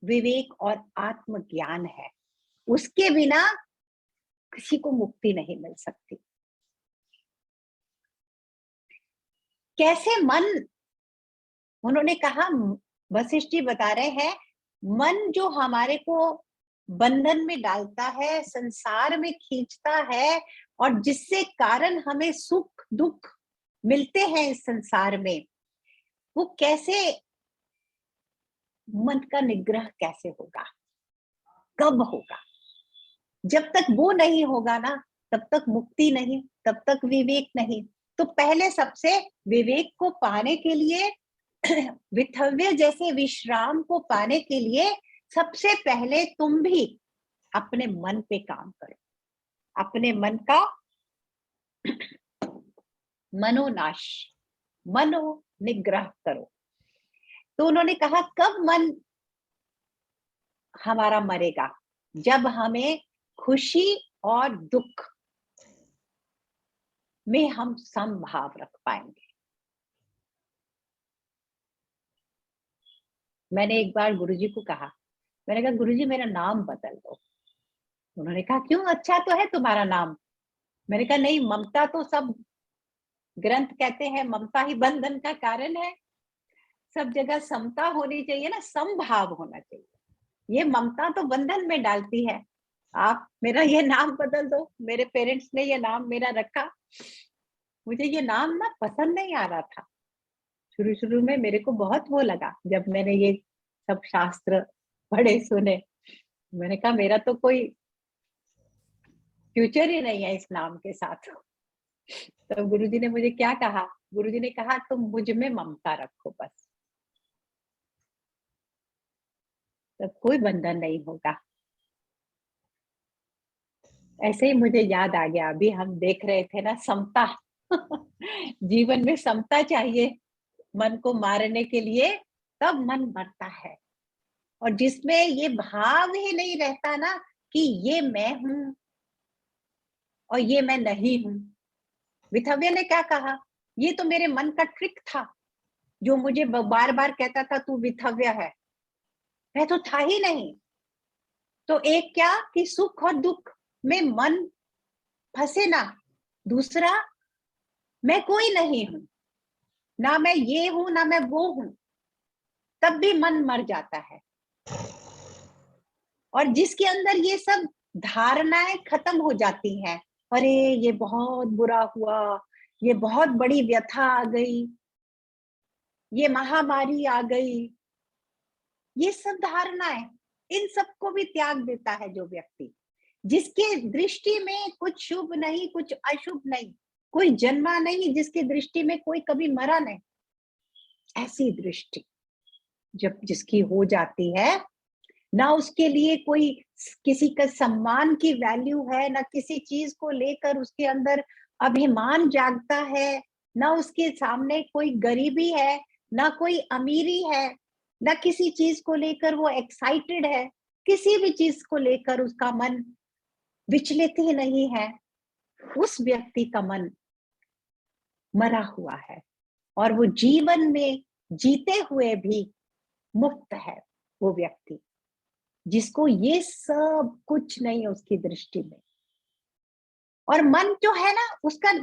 विवेक और आत्मज्ञान है, उसके बिना किसी को मुक्ति नहीं मिल सकती। कैसे मन, उन्होंने कहा, वशिष्ठ जी बता रहे हैं, मन जो हमारे को बंधन में डालता है, संसार में खींचता है, और जिससे कारण हमें सुख दुख मिलते हैं इस संसार में, वो कैसे, मन का निग्रह कैसे होगा, कब होगा? जब तक वो नहीं होगा ना, तब तक मुक्ति नहीं, तब तक विवेक नहीं। तो पहले सबसे विवेक को पाने के लिए, विथव्य जैसे विश्राम को पाने के लिए, सबसे पहले तुम भी अपने मन पे काम करो, अपने मन का मनोनाश, मनो निग्रह करो। तो उन्होंने कहा, कब मन हमारा मरेगा? जब हमें खुशी और दुख में हम समभाव रख पाएंगे। मैंने एक बार गुरुजी को कहा, मैंने कहा, गुरुजी मेरा नाम बदल दो। उन्होंने कहा, क्यों, अच्छा तो है तुम्हारा नाम। मैंने कहा, नहीं, ममता तो सब ग्रंथ कहते हैं ममता ही बंधन का कारण है। सब जगह समता होनी चाहिए ना, समभाव होना चाहिए। ये ममता तो बंधन में डालती है। आप मेरा ये नाम बदल दो, मेरे पेरेंट्स ने ये नाम मेरा रखा, मुझे ये नाम ना पसंद नहीं आ रहा था। शुरू-शुरू में मेरे को बहुत वो लगा जब मैंने ये सब शास्त्र पढ़े सुने। मैंने कहा मेरा तो कोई फ्यूचर ही नहीं है इस नाम के साथ। तो गुरुजी ने मुझे क्या कहा? गुरुजी ने कहा तुम मुझ में ममता रखो बस, तब कोई बंधन नहीं होगा। ऐसे ही मुझे याद आ गया, अभी हम देख रहे थे ना समता। जीवन में समता चाहिए मन को मारने के लिए, तब मन मरता है। और जिसमें ये भाव ही नहीं रहता ना कि ये मैं हूँ और ये मैं नहीं हूँ। विथव्य ने क्या कहा? ये तो मेरे मन का ट्रिक था, जो मुझे बार बार कहता था तू विथव्य है, मैं तो था ही नहीं। तो एक क्या कि सुख और दुख में मन फंसे ना, दूसरा मैं कोई नहीं हूं, ना मैं ये हूं ना मैं वो हूं, तब भी मन मर जाता है। और जिसके अंदर ये सब धारणाएं खत्म हो जाती हैं, अरे ये बहुत बुरा हुआ, ये बहुत बड़ी व्यथा आ गई, ये महामारी आ गई, ये सब धारणाएं, इन सबको भी त्याग देता है जो व्यक्ति, जिसके दृष्टि में कुछ शुभ नहीं कुछ अशुभ नहीं, कोई जन्मा नहीं, जिसकी दृष्टि में कोई कभी मरा नहीं, ऐसी दृष्टि जब जिसकी हो जाती है ना, उसके लिए कोई किसी का सम्मान की वैल्यू है, ना किसी चीज को लेकर उसके अंदर अभिमान जागता है, ना उसके सामने कोई गरीबी है, ना कोई अमीरी है, ना किसी चीज को लेकर वो एक्साइटेड है, किसी भी चीज को लेकर उसका मन विचलित ही नहीं है। उस व्यक्ति का मन मरा हुआ है और वो जीवन में जीते हुए भी मुक्त है। वो व्यक्ति जिसको ये सब कुछ नहीं है उसकी दृष्टि में। और मन जो है ना, उसका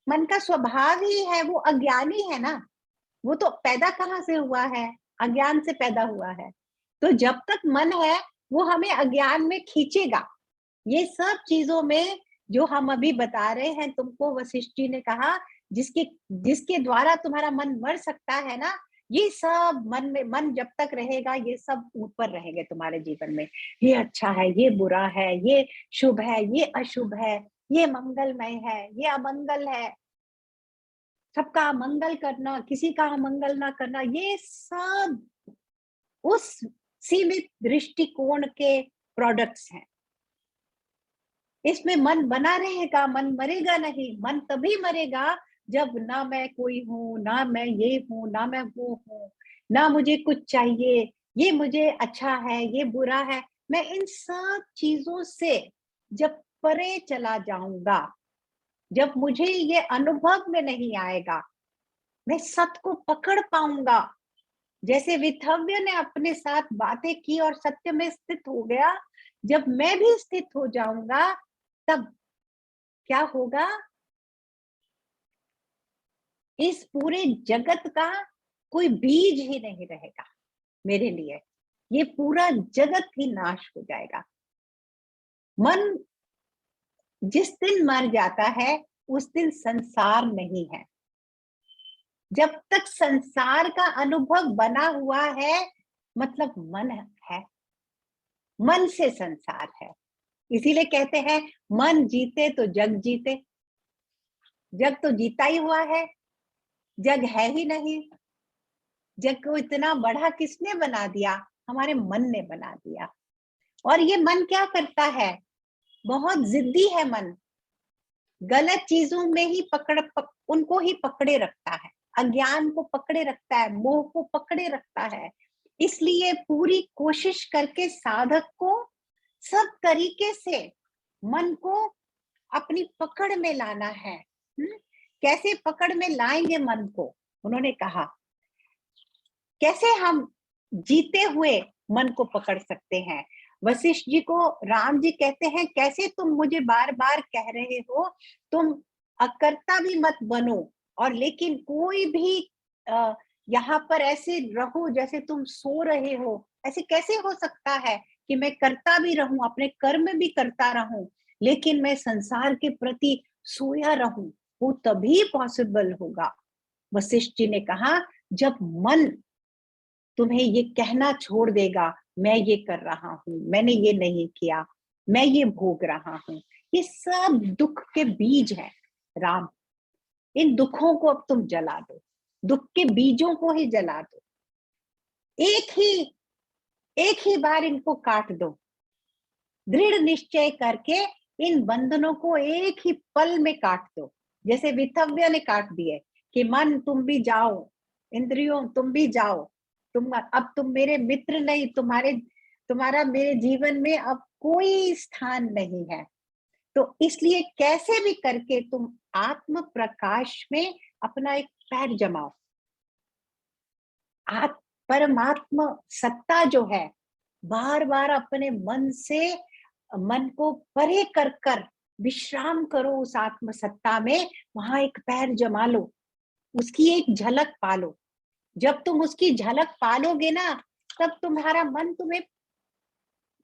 मन का स्वभाव ही है, वो अज्ञानी है ना, वो तो पैदा कहाँ से हुआ है? अज्ञान से पैदा हुआ है। तो जब तक मन है वो हमें अज्ञान में खींचेगा। ये सब चीजों में जो हम अभी बता रहे हैं तुमको, वशिष्ठ जी ने कहा जिसके जिसके द्वारा तुम्हारा मन मर सकता है ना, ये सब मन में, मन जब तक रहेगा ये सब ऊपर रहेंगे तुम्हारे जीवन में। ये अच्छा है, ये बुरा है, ये शुभ है, ये अशुभ है, ये मंगलमय है, ये अमंगल है, सबका मंगल करना, किसी का अमंगल ना करना, ये सब उस सीमित दृष्टिकोण के प्रोडक्ट्स हैं। इसमें मन बना रहेगा, मन मरेगा नहीं। मन तभी मरेगा जब ना मैं कोई हूं, ना मैं ये हूं, ना मैं वो हूं, ना मुझे कुछ चाहिए, ये मुझे अच्छा है, ये बुरा है। मैं इन सब चीजों से जब परे चला जाऊंगा, जब मुझे ये अनुभव में नहीं आएगा, मैं सत्य को पकड़ पाऊंगा। जैसे विथव्य ने अपने साथ बातें की और सत्य में स्थित हो गया, जब मैं भी स्थित हो जाऊंगा तब क्या होगा? इस पूरे जगत का कोई बीज ही नहीं रहेगा मेरे लिए, ये पूरा जगत ही नाश हो जाएगा। मन जिस दिन मर जाता है उस दिन संसार नहीं है। जब तक संसार का अनुभव बना हुआ है मतलब मन है, मन से संसार है। इसीलिए कहते हैं मन जीते तो जग जीते। जग तो जीता ही हुआ है, जग है ही नहीं। जग को इतना बड़ा किसने बना दिया? हमारे मन ने बना दिया। और ये मन क्या करता है? बहुत जिद्दी है मन, गलत चीजों में ही उनको ही पकड़े रखता है, अज्ञान को पकड़े रखता है, मोह को पकड़े रखता है। इसलिए पूरी कोशिश करके साधक को सब तरीके से मन को अपनी पकड़ में लाना है। कैसे पकड़ में लाएंगे मन को? उन्होंने कहा कैसे हम जीते हुए मन को पकड़ सकते हैं। वशिष्ठ जी को राम जी कहते हैं कैसे तुम मुझे बार बार कह रहे हो, तुम अकर्ता भी मत बनो, और लेकिन कोई भी यहाँ पर ऐसे रहो जैसे तुम सो रहे हो, ऐसे कैसे हो सकता है कि मैं करता भी रहूं, अपने कर्म भी करता रहूं, लेकिन मैं संसार के प्रति सोया रहूं? वो तभी पॉसिबल होगा। वशिष्ठ जी ने कहा, जब मन तुम्हें ये कहना छोड़ देगा, मैं ये कर रहा हूं, मैंने ये नहीं किया, मैं ये भोग रहा हूं, ये सब दुख के बीज है राम। इन दुखों को अब तुम जला दो, दुख के बीजों को ही जला दो, एक ही बार इनको काट दो, दृढ़ निश्चय करके इन बंधनों को एक ही पल में काट दो, जैसे विथव्य ने काट दिए कि मन तुम भी जाओ, इंद्रियों तुम भी जाओ, अब तुम मेरे मित्र नहीं, तुम्हारा मेरे जीवन में अब कोई स्थान नहीं है। तो इसलिए कैसे भी करके तुम आत्म प्रकाश में अपना एक पैर जमाओ। परमात्मा सत्ता जो है, बार बार अपने मन को परे कर कर विश्राम करो उस आत्म सत्ता में, वहां एक पैर जमा लो, उसकी एक झलक पालो। जब तुम उसकी झलक पालोगे ना, तब तुम्हारा मन तुम्हें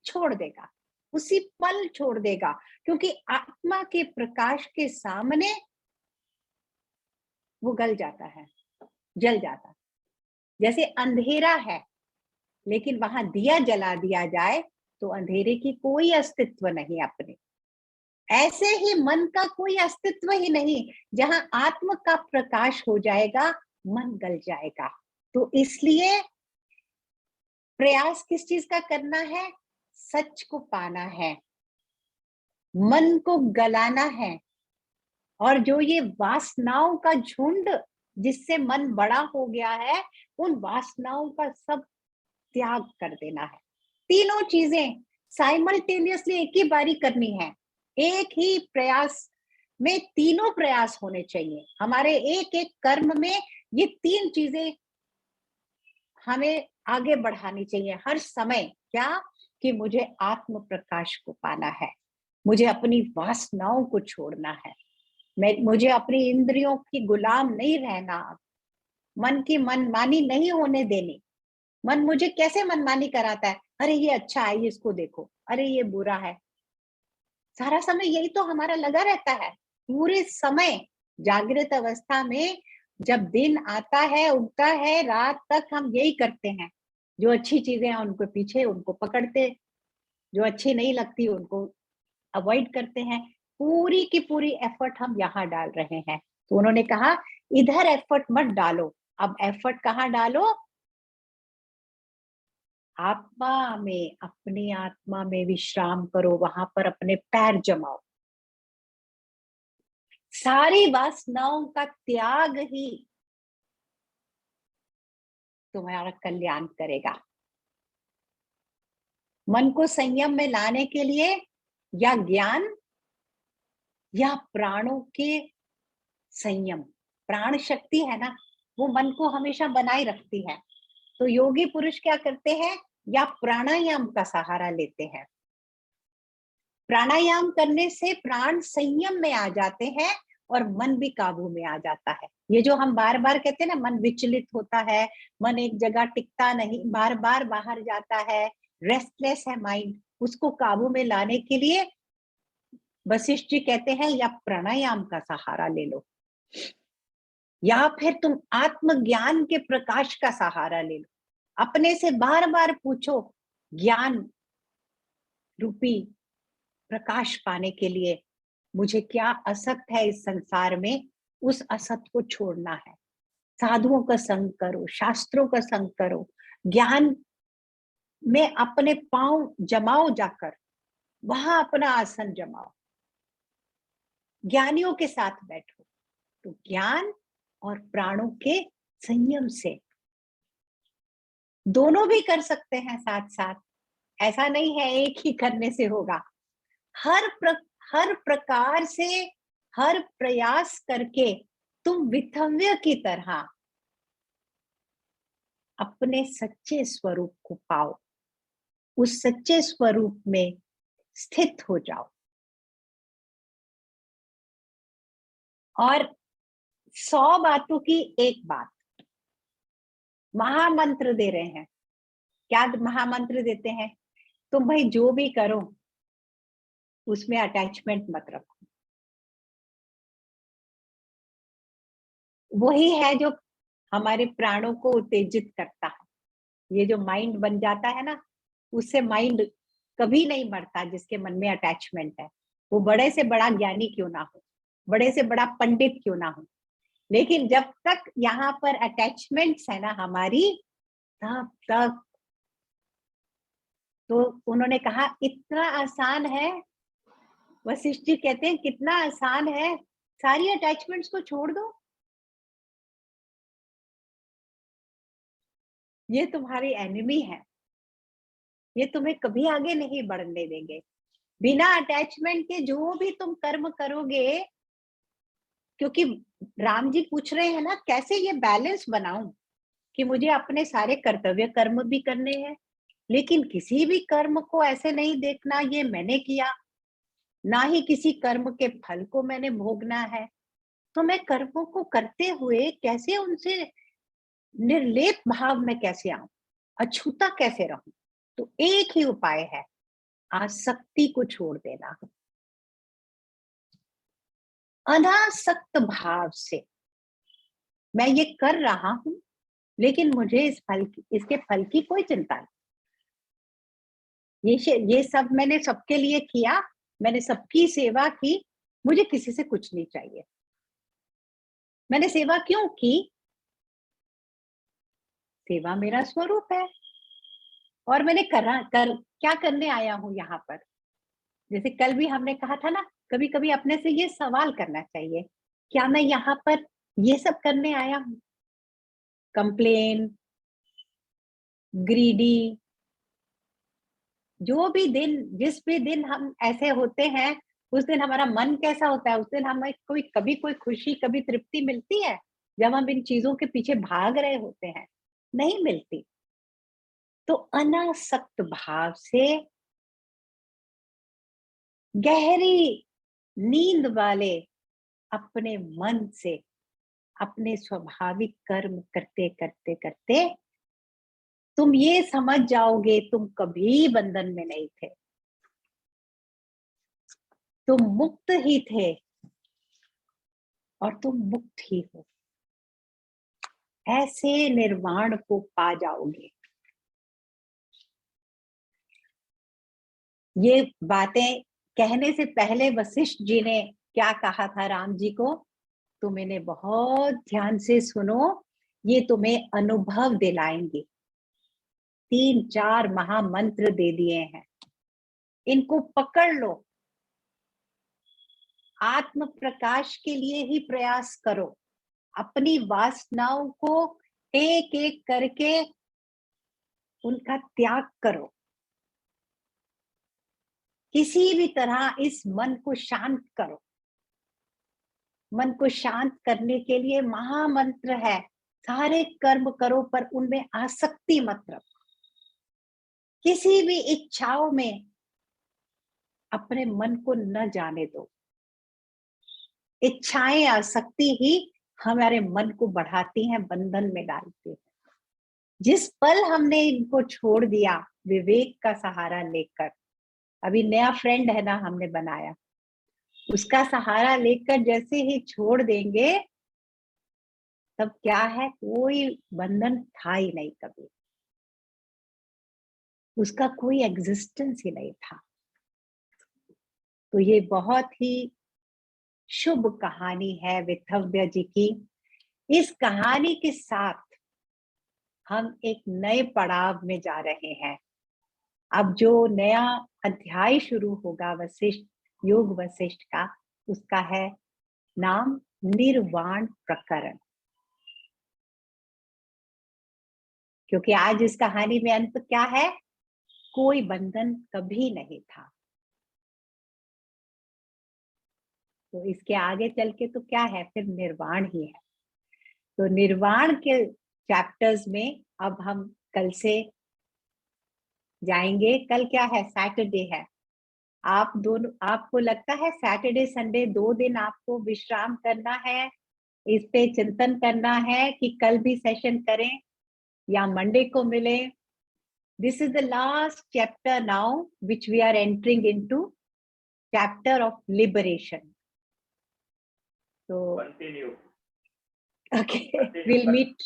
छोड़ देगा, उसी पल छोड़ देगा, क्योंकि आत्मा के प्रकाश के सामने वो गल जाता है, जल जाता है। जैसे अंधेरा है, लेकिन वहां दिया जला दिया जाए तो अंधेरे की कोई अस्तित्व नहीं अपने। ऐसे ही मन का कोई अस्तित्व ही नहीं, जहां आत्म का प्रकाश हो जाएगा, मन गल जाएगा। तो इसलिए प्रयास किस चीज का करना है? सच को पाना है, मन को गलाना है, और जो ये वासनाओं का झुंड जिससे मन बड़ा हो गया है, उन वासनाओं का सब त्याग कर देना है। तीनों चीजें साइमल्टेनियसली एक ही बारी करनी है, एक ही प्रयास में तीनों प्रयास होने चाहिए। हमारे एक एक कर्म में ये तीन चीजें हमें आगे बढ़ानी चाहिए हर समय। क्या? कि मुझे आत्म प्रकाश को पाना है, मुझे अपनी वासनाओं को छोड़ना है, मुझे अपनी इंद्रियों की गुलाम नहीं रहना, मन की मनमानी नहीं होने देनी। मन मुझे कैसे मनमानी कराता है, अरे ये अच्छा है, ये इसको देखो, अरे ये बुरा है, सारा समय यही तो हमारा लगा रहता है। पूरे समय जागृत अवस्था में जब दिन आता है, उगता है, रात तक हम यही करते हैं। जो अच्छी चीजें हैं उनको पीछे, उनको पकड़ते, जो अच्छी नहीं लगती उनको अवॉइड करते हैं। पूरी की पूरी एफर्ट हम यहाँ डाल रहे हैं। तो उन्होंने कहा, इधर एफर्ट मत डालो, अब एफर्ट कहाँ डालो? आत्मा में, अपनी आत्मा में विश्राम करो, वहां पर अपने पैर जमाओ। सारी वासनाओं का त्याग ही तुम्हारा कल्याण करेगा। मन को संयम में लाने के लिए या ज्ञान या प्राणों के संयम, प्राण शक्ति है ना, वो मन को हमेशा बनाए रखती है। तो योगी पुरुष क्या करते हैं? या प्राणायाम का सहारा लेते हैं। प्राणायाम करने से प्राण संयम में आ जाते हैं और मन भी काबू में आ जाता है। ये जो हम बार बार कहते हैं ना, मन विचलित होता है, मन एक जगह टिकता नहीं, बार बार बाहर जाता है, रेस्टलेस है माइंड, उसको काबू में लाने के लिए वशिष्ठ जी कहते हैं, या प्राणायाम का सहारा ले लो, या फिर तुम आत्मज्ञान के प्रकाश का सहारा ले लो। अपने से बार बार पूछो, ज्ञान रूपी प्रकाश पाने के लिए मुझे क्या असत है इस संसार में, उस असत को छोड़ना है। साधुओं का संग करो, शास्त्रों का संग करो, ज्ञान में अपने पांव जमाओ, जाकर वहां अपना आसन जमाओ, ज्ञानियों के साथ बैठो। तो ज्ञान और प्राणों के संयम से दोनों भी कर सकते हैं साथ साथ। ऐसा नहीं है एक ही करने से होगा। हर हर प्रकार से, हर प्रयास करके तुम विथव्य की तरह अपने सच्चे स्वरूप को पाओ, उस सच्चे स्वरूप में स्थित हो जाओ। और 100 बातों की एक बात, महामंत्र दे रहे हैं। क्या महामंत्र देते हैं? तुम भाई जो भी करो उसमें अटैचमेंट मत रखो। वही है जो हमारे प्राणों को उत्तेजित करता है। ये जो माइंड बन जाता है ना, उससे माइंड कभी नहीं मरता जिसके मन में अटैचमेंट है। वो बड़े से बड़ा ज्ञानी क्यों ना हो, बड़े से बड़ा पंडित क्यों ना हो, लेकिन जब तक यहाँ पर अटैचमेंट्स है ना हमारी, तब तक। तो उन्होंने कहा इतना आसान है, वशिष्ठ जी कहते हैं कितना आसान है, सारी अटैचमेंट्स को छोड़ दो, ये तुम्हारी एनिमी है, ये तुम्हें कभी आगे नहीं बढ़ने देंगे। बिना अटैचमेंट के जो भी तुम कर्म करोगे, क्योंकि राम जी पूछ रहे हैं ना कैसे ये बैलेंस बनाऊं कि मुझे अपने सारे कर्तव्य कर्म भी करने हैं, लेकिन किसी भी कर्म को ऐसे नहीं देखना ये मैंने किया, ना ही किसी कर्म के फल को मैंने भोगना है। तो मैं कर्मों को करते हुए कैसे उनसे निर्लेप भाव में कैसे आऊं, अछूता कैसे रहूं? तो एक ही उपाय है, आसक्ति को छोड़ देना। अनासक्त भाव से मैं ये कर रहा हूं, लेकिन मुझे इसके फल की कोई चिंता नहीं। ये सब मैंने सबके लिए किया, मैंने सबकी सेवा की, मुझे किसी से कुछ नहीं चाहिए। मैंने सेवा क्यों की? सेवा मेरा स्वरूप है, और मैंने क्या करने आया हूं यहाँ पर? जैसे कल भी हमने कहा था ना, कभी कभी अपने से ये सवाल करना चाहिए, क्या मैं यहाँ पर ये सब करने आया हूँ? कंप्लेन, ग्रीडी, जो भी दिन, जिस भी दिन हम ऐसे होते हैं, उस दिन हमारा मन कैसा होता है? उस दिन हमें कोई खुशी, कभी तृप्ति मिलती है जब हम इन चीजों के पीछे भाग रहे होते हैं? नहीं मिलती। तो अनासक्त भाव से, गहरी नींद वाले अपने मन से, अपने स्वाभाविक कर्म करते करते करते तुम ये समझ जाओगे तुम कभी बंधन में नहीं थे, तुम मुक्त ही थे और तुम मुक्त ही हो। ऐसे निर्वाण को पा जाओगे। ये बातें कहने से पहले वशिष्ठ जी ने क्या कहा था राम जी को? तुम इन्हें बहुत ध्यान से सुनो, ये तुम्हें अनुभव दिलाएंगे। 3-4 महामंत्र दे दिए हैं, इनको पकड़ लो, आत्म प्रकाश के लिए ही प्रयास करो, अपनी वासनाओं को एक एक करके उनका त्याग करो। किसी भी तरह इस मन को शांत करो। मन को शांत करने के लिए महामंत्र है, सारे कर्म करो पर उनमें आसक्ति मत रखो। किसी भी इच्छाओं में अपने मन को न जाने दो। इच्छाएं, आसक्ति ही हमारे मन को बढ़ाती हैं, बंधन में डालती हैं। जिस पल हमने इनको छोड़ दिया विवेक का सहारा लेकर, अभी नया फ्रेंड है ना हमने बनाया, उसका सहारा लेकर जैसे ही छोड़ देंगे, तब क्या है, कोई बंधन था ही नहीं, कभी उसका कोई एग्जिस्टेंस ही नहीं था। तो ये बहुत ही शुभ कहानी है विथव्य जी की। इस कहानी के साथ हम एक नए पड़ाव में जा रहे हैं। अब जो नया अध्याय शुरू होगा वशिष्ठ, योग वशिष्ठ का, उसका है नाम निर्वाण प्रकरण। क्योंकि आज इस कहानी में अंत क्या है? कोई बंधन कभी नहीं था। तो इसके आगे चल के तो क्या है, फिर निर्वाण ही है। तो निर्वाण के चैप्टर्स में अब हम कल से जाएंगे। कल क्या है? सैटरडे है। आप दोनों, आपको लगता है सैटरडे संडे 2 दिन आपको विश्राम करना है इस पे चिंतन करना है कि कल भी सेशन करें या मंडे को मिले. This is the last chapter now, which we are entering into, chapter of liberation. So Continue. Okay, Continue. we'll meet.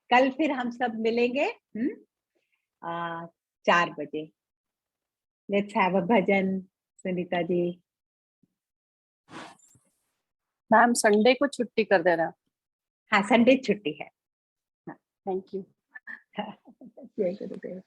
कल फिर हम सब मिलेंगे 4 बजे. Let's have a bhajan, Sunita ji. Ma'am Sunday को छुट्टी कर देना. हाँ, संडे छुट्टी है. Thank you. जय गुरुदेव.